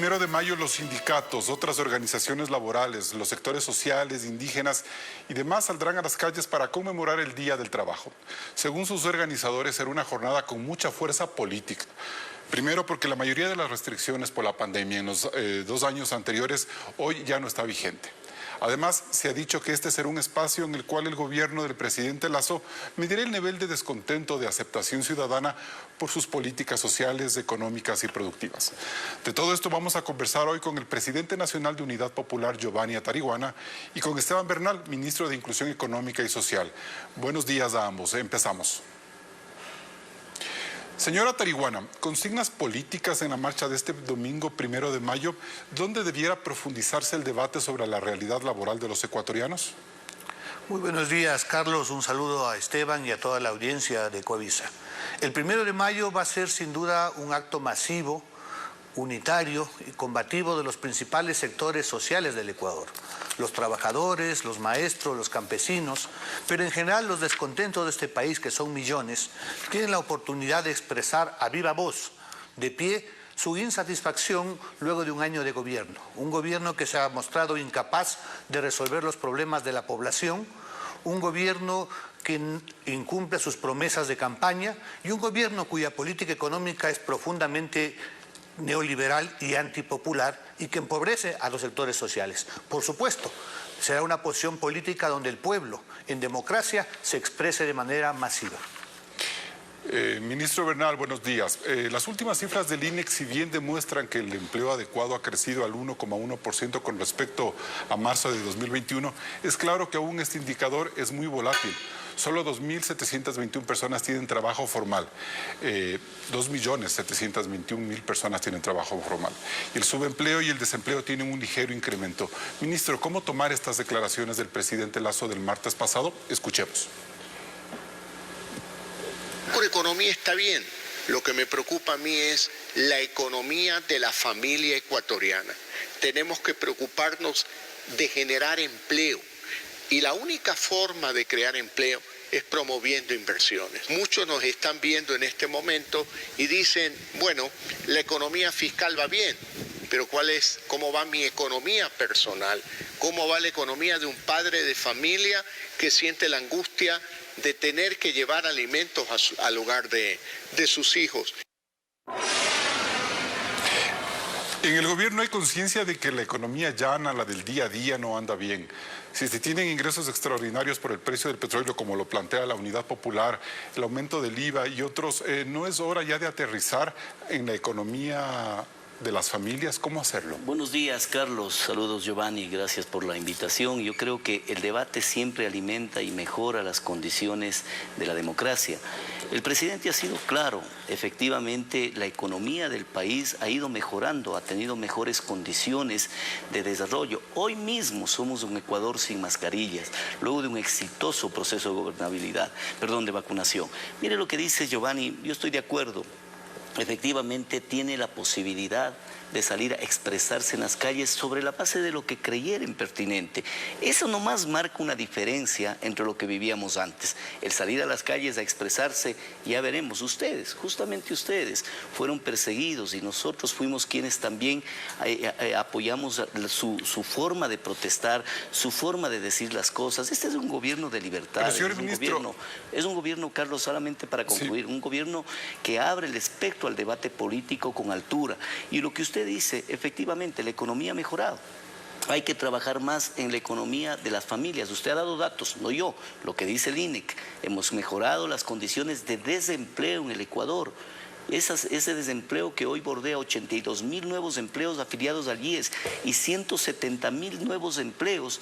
1 de mayo los sindicatos, otras organizaciones laborales, los sectores sociales, indígenas y demás saldrán a las calles para conmemorar el Día del Trabajo. Según sus organizadores, será una jornada con mucha fuerza política. Primero, porque la mayoría de las restricciones por la pandemia en los 2 años anteriores hoy ya no está vigente. Además, se ha dicho que este será un espacio en el cual el gobierno del presidente Lasso medirá el nivel de descontento de aceptación ciudadana por sus políticas sociales, económicas y productivas. De todo esto vamos a conversar hoy con el presidente nacional de Unidad Popular, Giovanni Atariguana, y con Esteban Bernal, ministro de Inclusión Económica y Social. Buenos días a ambos. Empezamos. Señora Atariguana, consignas políticas en la marcha de este domingo 1 de mayo, ¿dónde debiera profundizarse el debate sobre la realidad laboral de los ecuatorianos? Muy buenos días, Carlos. Un saludo a Esteban y a toda la audiencia de Coavisa. El 1 de mayo va a ser sin duda un acto masivo, unitario y combativo de los principales sectores sociales del Ecuador. Los trabajadores, los maestros, los campesinos, pero en general los descontentos de este país, que son millones, tienen la oportunidad de expresar a viva voz, de pie, su insatisfacción luego de un año de gobierno. Un gobierno que se ha mostrado incapaz de resolver los problemas de la población, un gobierno que incumple sus promesas de campaña y un gobierno cuya política económica es profundamente neoliberal y antipopular y que empobrece a los sectores sociales. Por supuesto, será una posición política donde el pueblo, en democracia, se exprese de manera masiva. Ministro Bernal, buenos días. Las últimas cifras del INEC, si bien demuestran que el empleo adecuado ha crecido al 1,1% con respecto a marzo de 2021, es claro que aún este indicador es muy volátil. Solo 2.721 personas tienen trabajo formal. 2.721.000 personas tienen trabajo formal. Y el subempleo y el desempleo tienen un ligero incremento. Ministro, ¿cómo tomar estas declaraciones del presidente Lasso del martes pasado? Escuchemos. Por economía está bien. Lo que me preocupa a mí es la economía de la familia ecuatoriana. Tenemos que preocuparnos de generar empleo. Y la única forma de crear empleo es promoviendo inversiones. Muchos nos están viendo en este momento y dicen, bueno, la economía fiscal va bien, pero ¿cómo va mi economía personal? ¿Cómo va la economía de un padre de familia que siente la angustia de tener que llevar alimentos al hogar de sus hijos? En el gobierno hay conciencia de que la economía llana, la del día a día, no anda bien. Si se tienen ingresos extraordinarios por el precio del petróleo, como lo plantea la Unidad Popular, el aumento del IVA y otros, ¿no es hora ya de aterrizar en la economía de las familias? ¿Cómo hacerlo? Buenos días, Carlos. Saludos, Giovanni. Gracias por la invitación. Yo creo que el debate siempre alimenta y mejora las condiciones de la democracia. El presidente ha sido claro. Efectivamente, la economía del país ha ido mejorando, ha tenido mejores condiciones de desarrollo. Hoy mismo somos un Ecuador sin mascarillas, luego de un exitoso proceso de vacunación. Mire lo que dice Giovanni, yo estoy de acuerdo. Efectivamente tiene la posibilidad de salir a expresarse en las calles sobre la base de lo que creyeren pertinente. Eso nomás marca una diferencia entre lo que vivíamos antes. El salir a las calles a expresarse, ya veremos, ustedes, justamente ustedes, fueron perseguidos y nosotros fuimos quienes también apoyamos su forma de protestar, su forma de decir las cosas. Este es un gobierno de libertad, es un gobierno, Carlos, solamente para concluir, sí, un gobierno que abre el espectro al debate político con altura. Y lo que usted dice, efectivamente, la economía ha mejorado. Hay que trabajar más en la economía de las familias. Usted ha dado datos, no yo, lo que dice el INEC. Hemos mejorado las condiciones de desempleo en el Ecuador. Ese desempleo que hoy bordea 82.000 nuevos empleos afiliados al IES y 170.000 nuevos empleos,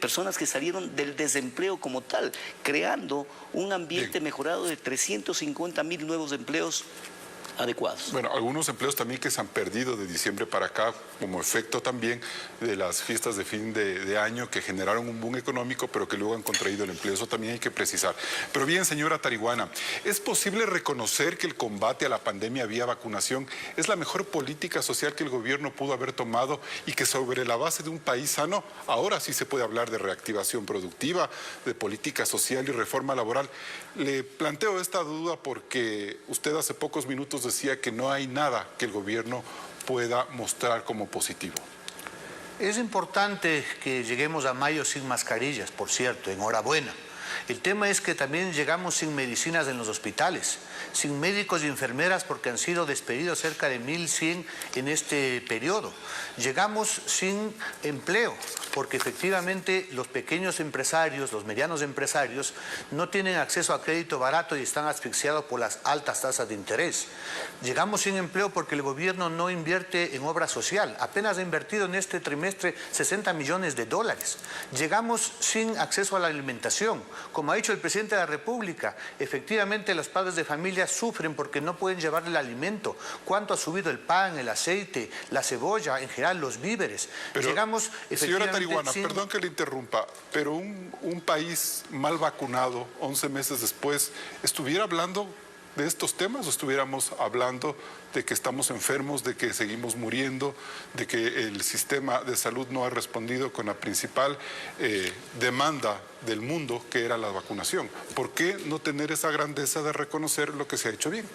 personas que salieron del desempleo como tal, creando un ambiente mejorado de 350.000 nuevos empleos adecuados. Bueno, algunos empleos también que se han perdido de diciembre para acá, como efecto también de las fiestas de fin de año que generaron un boom económico, pero que luego han contraído el empleo. Eso también hay que precisar. Pero bien, señora Atariguana, ¿es posible reconocer que el combate a la pandemia vía vacunación es la mejor política social que el gobierno pudo haber tomado y que sobre la base de un país sano, ahora sí se puede hablar de reactivación productiva, de política social y reforma laboral? Le planteo esta duda porque usted hace pocos minutos decía que no hay nada que el gobierno pueda mostrar como positivo? Es importante que lleguemos a mayo sin mascarillas, por cierto, enhorabuena. El tema es que también llegamos sin medicinas en los hospitales, sin médicos y enfermeras porque han sido despedidos cerca de 1.100 en este periodo. Llegamos sin empleo porque efectivamente los pequeños empresarios, los medianos empresarios no tienen acceso a crédito barato y están asfixiados por las altas tasas de interés. Llegamos sin empleo porque el gobierno no invierte en obra social. Apenas ha invertido en este trimestre 60 millones de dólares. Llegamos sin acceso a la alimentación. Como ha dicho el presidente de la República, efectivamente los padres de familia sufren porque no pueden llevar el alimento. ¿Cuánto ha subido el pan, el aceite, la cebolla, en general los víveres? Pero, llegamos señora Tarihuana, perdón que le interrumpa, pero un país mal vacunado 11 meses después, ¿estuviera hablando de estos temas o estuviéramos hablando de que estamos enfermos, de que seguimos muriendo, de que el sistema de salud no ha respondido con la principal demanda del mundo, que era la vacunación? ¿Por qué no tener esa grandeza de reconocer lo que se ha hecho bien?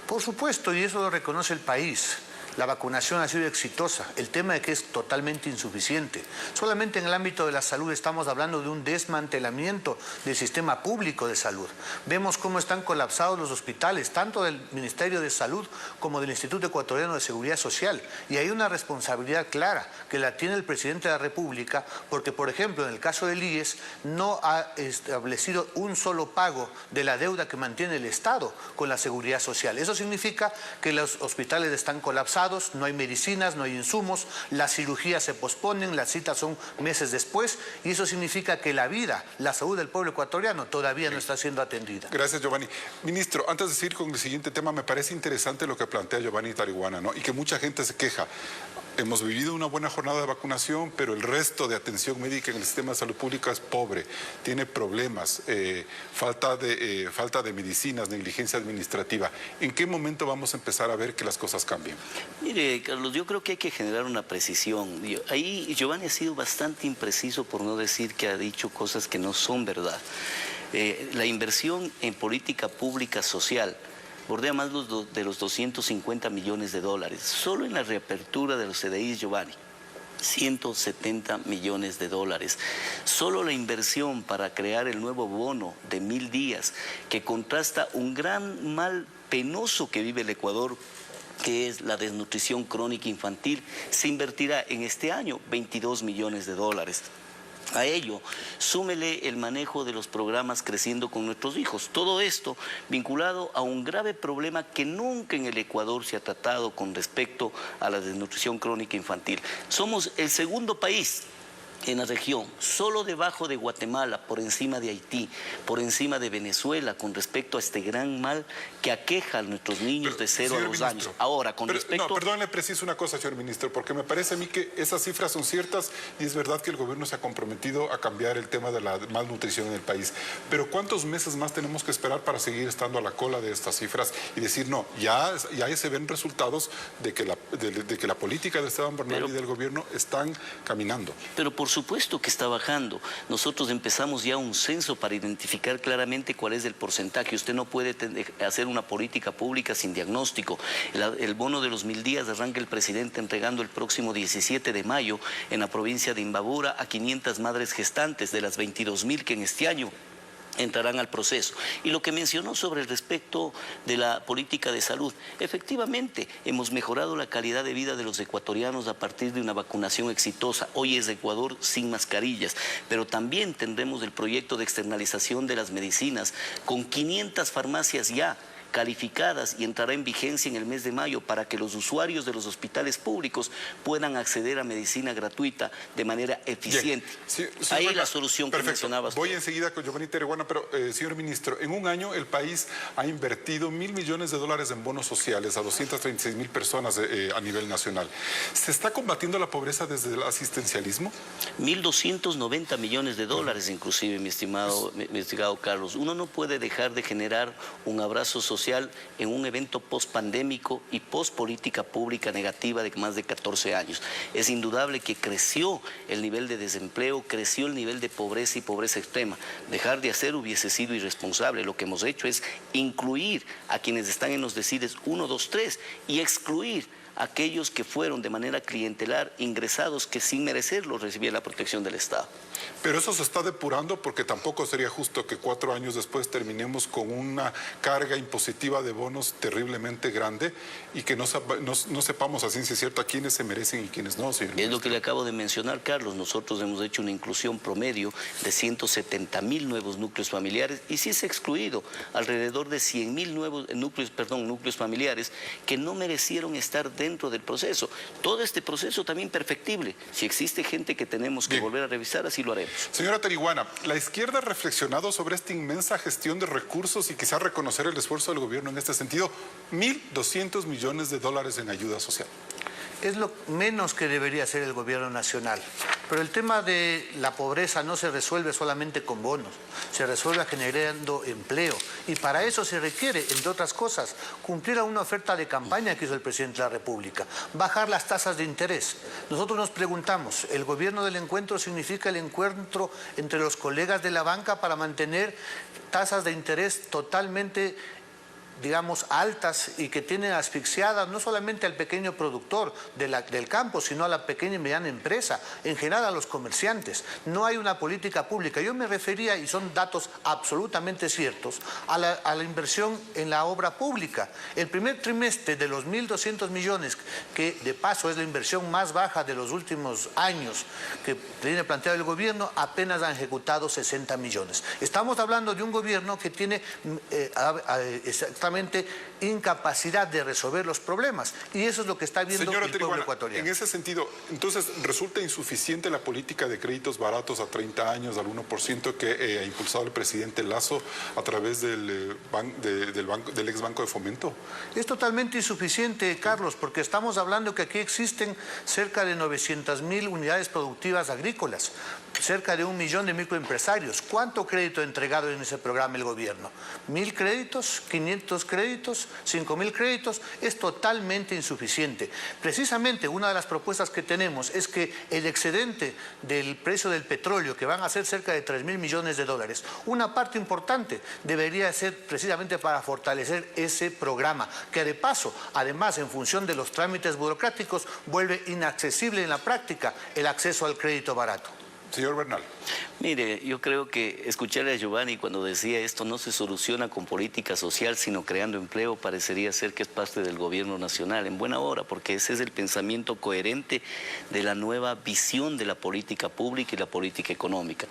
Por supuesto, y eso lo reconoce el país. La vacunación ha sido exitosa. El tema es que es totalmente insuficiente. Solamente en el ámbito de la salud estamos hablando de un desmantelamiento del sistema público de salud. Vemos cómo están colapsados los hospitales, tanto del Ministerio de Salud como del Instituto Ecuatoriano de Seguridad Social. Y hay una responsabilidad clara que la tiene el presidente de la República porque, por ejemplo, en el caso del IES, no ha establecido un solo pago de la deuda que mantiene el Estado con la Seguridad Social. Eso significa que los hospitales están colapsados, no hay medicinas, no hay insumos, las cirugías se posponen, las citas son meses después y eso significa que la vida, la salud del pueblo ecuatoriano todavía no está siendo atendida. Gracias, Giovanni. Ministro, antes de seguir con el siguiente tema, me parece interesante lo que plantea Giovanni Tarihuana, ¿no? Y que mucha gente se queja. Hemos vivido una buena jornada de vacunación, pero el resto de atención médica en el sistema de salud pública es pobre, tiene problemas, falta de medicinas, negligencia administrativa. ¿En qué momento vamos a empezar a ver que las cosas cambian? Mire, Carlos, yo creo que hay que generar una precisión. Ahí Giovanni ha sido bastante impreciso, por no decir que ha dicho cosas que no son verdad. La inversión en política pública social bordea más de los 250 millones de dólares. Solo en la reapertura de los CDIs, Giovanni, 170 millones de dólares. Solo la inversión para crear el nuevo bono de 1000 días, que contrasta un gran mal penoso que vive el Ecuador, que es la desnutrición crónica infantil, se invertirá en este año 22 millones de dólares. A ello, súmele el manejo de los programas Creciendo con Nuestros Hijos. Todo esto vinculado a un grave problema que nunca en el Ecuador se ha tratado con respecto a la desnutrición crónica infantil. Somos el segundo país en la región, solo debajo de Guatemala, por encima de Haití, por encima de Venezuela, con respecto a este gran mal que aqueja a nuestros niños de 0 a 2 años. Ahora, con respecto... No, perdón, le preciso una cosa, señor ministro, porque me parece a mí que esas cifras son ciertas y es verdad que el gobierno se ha comprometido a cambiar el tema de la malnutrición en el país. Pero ¿cuántos meses más tenemos que esperar para seguir estando a la cola de estas cifras y decir, no, ya se ven resultados de que la política de Esteban Bernal y del gobierno están caminando? Pero por supuesto que está bajando. Nosotros empezamos ya un censo para identificar claramente cuál es el porcentaje. Usted no puede hacer una política pública sin diagnóstico. El bono de los 1000 días arranca el presidente entregando el próximo 17 de mayo en la provincia de Imbabura a 500 madres gestantes de las 22.000 que en este año entrarán al proceso. Y lo que mencionó sobre el respecto de la política de salud, efectivamente hemos mejorado la calidad de vida de los ecuatorianos a partir de una vacunación exitosa. Hoy es Ecuador sin mascarillas, pero también tendremos el proyecto de externalización de las medicinas con 500 farmacias ya calificadas y entrará en vigencia en el mes de mayo para que los usuarios de los hospitales públicos puedan acceder a medicina gratuita de manera eficiente. Sí, ahí la solución que mencionabas. Voy enseguida con Giovanni Tarihuana, pero señor ministro, en un año el país ha invertido $1.000 millones en bonos sociales a 236.000 personas a nivel nacional. ¿Se está combatiendo la pobreza desde el asistencialismo? 1.290 millones de dólares inclusive, mi estimado Carlos. Uno no puede dejar de generar un abrazo social en un evento post-pandémico y post-política pública negativa de más de 14 años. Es indudable que creció el nivel de desempleo, creció el nivel de pobreza y pobreza extrema. Dejar de hacer hubiese sido irresponsable. Lo que hemos hecho es incluir a quienes están en los deciles 1, 2, 3 y excluir aquellos que fueron de manera clientelar ingresados que sin merecerlo recibían la protección del Estado. Pero eso se está depurando porque tampoco sería justo que 4 años después terminemos con una carga impositiva de bonos terriblemente grande y que no sepamos a ciencia cierta quiénes se merecen y quiénes no, señor. Es lo que le acabo de mencionar, Carlos. Nosotros hemos hecho una inclusión promedio de 170.000 nuevos núcleos familiares y sí se ha excluido alrededor de 100.000 nuevos núcleos familiares que no merecieron estar dentro del proceso. Todo este proceso también perfectible. Si existe gente que tenemos que volver a revisar, así lo haremos. Señora Teriguana, la izquierda ha reflexionado sobre esta inmensa gestión de recursos y quizás reconocer el esfuerzo del gobierno en este sentido. 1.200 millones de dólares en ayuda social. Es lo menos que debería hacer el gobierno nacional. Pero el tema de la pobreza no se resuelve solamente con bonos, se resuelve generando empleo. Y para eso se requiere, entre otras cosas, cumplir a una oferta de campaña que hizo el presidente de la República, bajar las tasas de interés. Nosotros nos preguntamos, ¿el gobierno del encuentro significa el encuentro entre los colegas de la banca para mantener tasas de interés totalmente, digamos, altas y que tienen asfixiadas no solamente al pequeño productor del campo, sino a la pequeña y mediana empresa, en general a los comerciantes? No hay una política pública. Yo me refería, y son datos absolutamente ciertos, a la inversión en la obra pública. El primer trimestre de los 1.200 millones, que de paso es la inversión más baja de los últimos años que tiene planteado el gobierno, apenas han ejecutado 60 millones. Estamos hablando de un gobierno que tiene incapacidad de resolver los problemas, y eso es lo que está viendo el pueblo ecuatoriano. En ese sentido, entonces, ¿resulta insuficiente la política de créditos baratos a 30 años al 1% que ha impulsado el presidente Lasso a través del ex Banco de Fomento? Es totalmente insuficiente, Carlos, porque estamos hablando que aquí existen cerca de 900.000 unidades productivas agrícolas, cerca de 1 millón de microempresarios. ¿Cuánto crédito ha entregado en ese programa el gobierno? ¿1.000 créditos? ¿500 créditos? ¿5.000 créditos? Es totalmente insuficiente. Precisamente una de las propuestas que tenemos es que el excedente del precio del petróleo, que van a ser cerca de 3.000 millones de dólares, una parte importante debería ser precisamente para fortalecer ese programa, que de paso, además, en función de los trámites burocráticos, vuelve inaccesible en la práctica el acceso al crédito barato. Señor Bernal. Mire, yo creo que escucharle a Giovanni cuando decía esto no se soluciona con política social, sino creando empleo, parecería ser que es parte del gobierno nacional, en buena hora, porque ese es el pensamiento coherente de la nueva visión de la política pública y la política económica.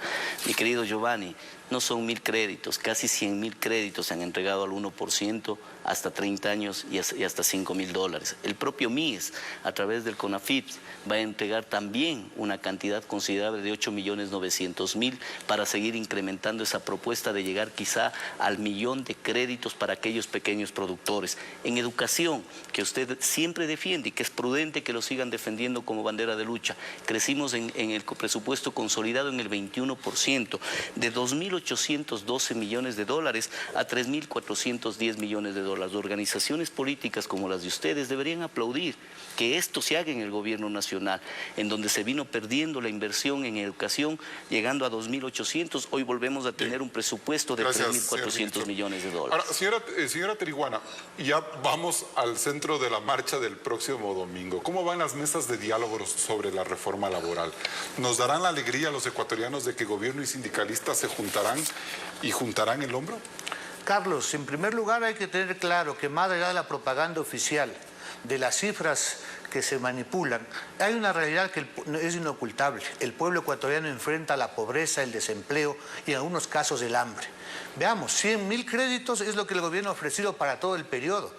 Mi querido Giovanni, no son 1.000 créditos, casi 100.000 créditos se han entregado al 1% hasta 30 años y hasta $5.000. El propio MIES, a través del CONAFIP, va a entregar también una cantidad considerable de 8.900.000 para seguir incrementando esa propuesta de llegar quizá al 1.000.000 de créditos para aquellos pequeños productores. En educación, que usted siempre defiende y que es prudente que lo sigan defendiendo como bandera de lucha, crecimos en el presupuesto consolidado en el 21%, de 2.812 millones de dólares a 3.410 millones de dólares. Organizaciones políticas como las de ustedes deberían aplaudir que esto se haga en el gobierno nacional, en donde se vino perdiendo la inversión en educación, llegando a 2.800, hoy volvemos a tener un presupuesto de 3.400 millones de dólares. Ahora, señora Teriguana, ya vamos al centro de la marcha del próximo domingo. ¿Cómo van las mesas de diálogo sobre la reforma laboral? ¿Nos darán la alegría a los ecuatorianos de que gobierno y sindicalistas se juntarán el hombro? Carlos, en primer lugar hay que tener claro que más allá de la propaganda oficial, de las cifras que se manipulan, hay una realidad que es inocultable. El pueblo ecuatoriano enfrenta la pobreza, el desempleo y en algunos casos el hambre. Veamos, 100.000 créditos es lo que el gobierno ha ofrecido para todo el periodo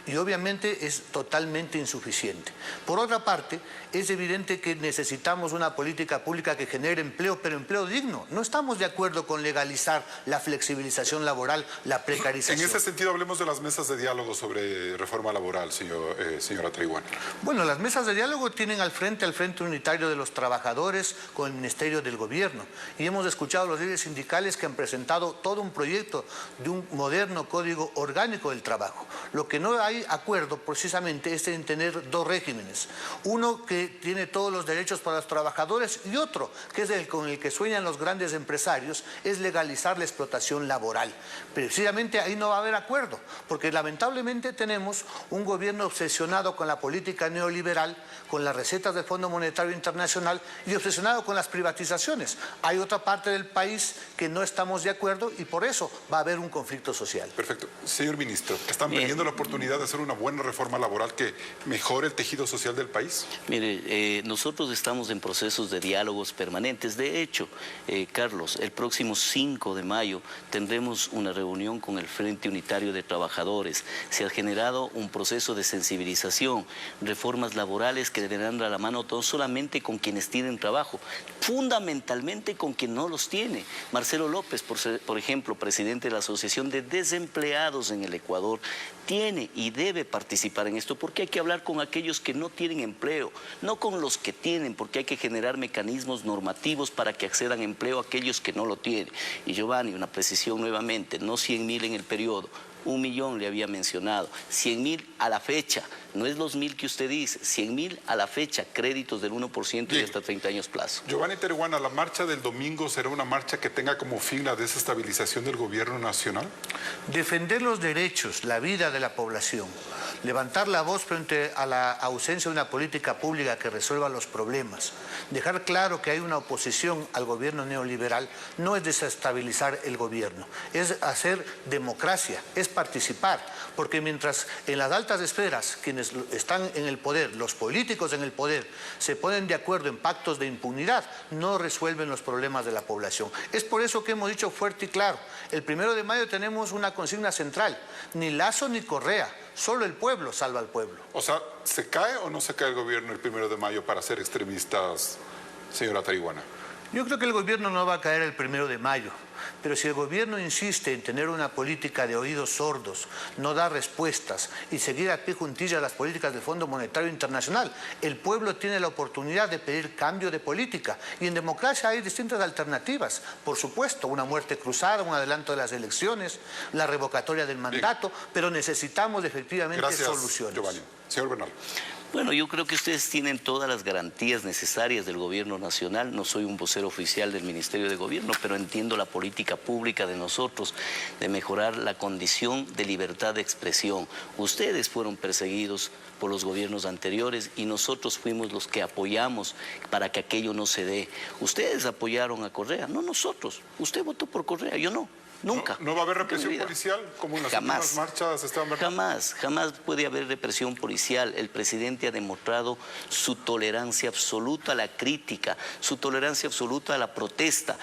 y obviamente es totalmente insuficiente. Por otra parte, es evidente que necesitamos una política pública que genere empleo, pero empleo digno. No estamos de acuerdo con legalizar la flexibilización laboral, la precarización. En ese sentido, hablemos de las mesas de diálogo sobre reforma laboral, señora Teriguana. Bueno, las mesas de diálogo tienen al Frente Unitario de los Trabajadores con el Ministerio del Gobierno. Y hemos escuchado a los líderes sindicales que han presentado todo un proyecto de un moderno código orgánico del trabajo. Lo que no no hay acuerdo precisamente es en tener dos regímenes. Uno que tiene todos los derechos para los trabajadores y otro, que es el con el que sueñan los grandes empresarios, es legalizar la explotación laboral. Precisamente ahí no va a haber acuerdo, porque lamentablemente tenemos un gobierno obsesionado con la política neoliberal, con las recetas del Fondo Monetario Internacional y obsesionado con las privatizaciones. Hay otra parte del país que no estamos de acuerdo y por eso va a haber un conflicto social. Perfecto. Señor ministro, ¿están teniendo la oportunidad de hacer una buena reforma laboral que mejore el tejido social del país? Mire, nosotros estamos en procesos de diálogos permanentes. De hecho, Carlos, el próximo 5 de mayo tendremos una reunión con el Frente Unitario de Trabajadores. Se ha generado un proceso de sensibilización, reformas laborales que deberán dar a la mano no solamente con quienes tienen trabajo, fundamentalmente con quien no los tiene. Marcelo López, por ejemplo, presidente de la Asociación de Desempleados en el Ecuador, tiene y debe participar en esto porque hay que hablar con aquellos que no tienen empleo, no con los que tienen, porque hay que generar mecanismos normativos para que accedan a empleo a aquellos que no lo tienen. Y Giovanni, una precisión nuevamente, no 100.000 en el periodo, 1 millón le había mencionado, 100.000 a la fecha, no es los 1.000 que usted dice, 100.000 a la fecha, créditos del 1% y hasta 30 años plazo. Giovanni Tarihuana, ¿la marcha del domingo será una marcha que tenga como fin la desestabilización del gobierno nacional? Defender los derechos, la vida de la población, levantar la voz frente a la ausencia de una política pública que resuelva los problemas, dejar claro que hay una oposición al gobierno neoliberal, no es desestabilizar el gobierno, es hacer democracia, es participar, porque mientras en las altas esferas quienes están en el poder, los políticos en el poder, se ponen de acuerdo en pactos de impunidad, no resuelven los problemas de la población. Es por eso que hemos dicho fuerte y claro, el 1 de mayo tenemos una consigna central, ni Lazo ni Correa, solo el pueblo salva al pueblo. O sea, ¿se cae o no se cae el gobierno el 1 de mayo para ser extremistas, señora Tarihuana? Yo creo que el gobierno no va a caer el 1 de mayo, pero si el gobierno insiste en tener una política de oídos sordos, no da respuestas y seguir a pie juntillas las políticas del Fondo Monetario Internacional, el pueblo tiene la oportunidad de pedir cambio de política. Y en democracia hay distintas alternativas, por supuesto, una muerte cruzada, un adelanto de las elecciones, la revocatoria del mandato, pero necesitamos efectivamente soluciones. Giovanni. Señor Bernal. Bueno, yo creo que ustedes tienen todas las garantías necesarias del gobierno nacional. No soy un vocero oficial del Ministerio de Gobierno, pero entiendo la política pública de nosotros de mejorar la condición de libertad de expresión. Ustedes fueron perseguidos por los gobiernos anteriores y nosotros fuimos los que apoyamos para que aquello no se dé. Ustedes apoyaron a Correa, no nosotros. Usted votó por Correa, yo no. Nunca. ¿No va a haber represión policial como en las últimas marchas, Esteban Bernal? Jamás puede haber represión policial. El presidente ha demostrado su tolerancia absoluta a la crítica, su tolerancia absoluta a la protesta,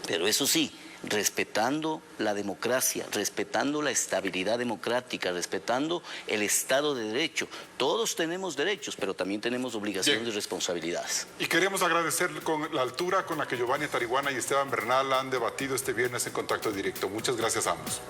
pero eso sí, respetando la democracia, respetando la estabilidad democrática, respetando el Estado de Derecho. Todos tenemos derechos, pero también tenemos obligaciones y responsabilidades. Y queremos agradecer con la altura con la que Giovanni Tarihuana y Esteban Bernal han debatido este viernes en Contacto Directo. Muchas gracias a ambos.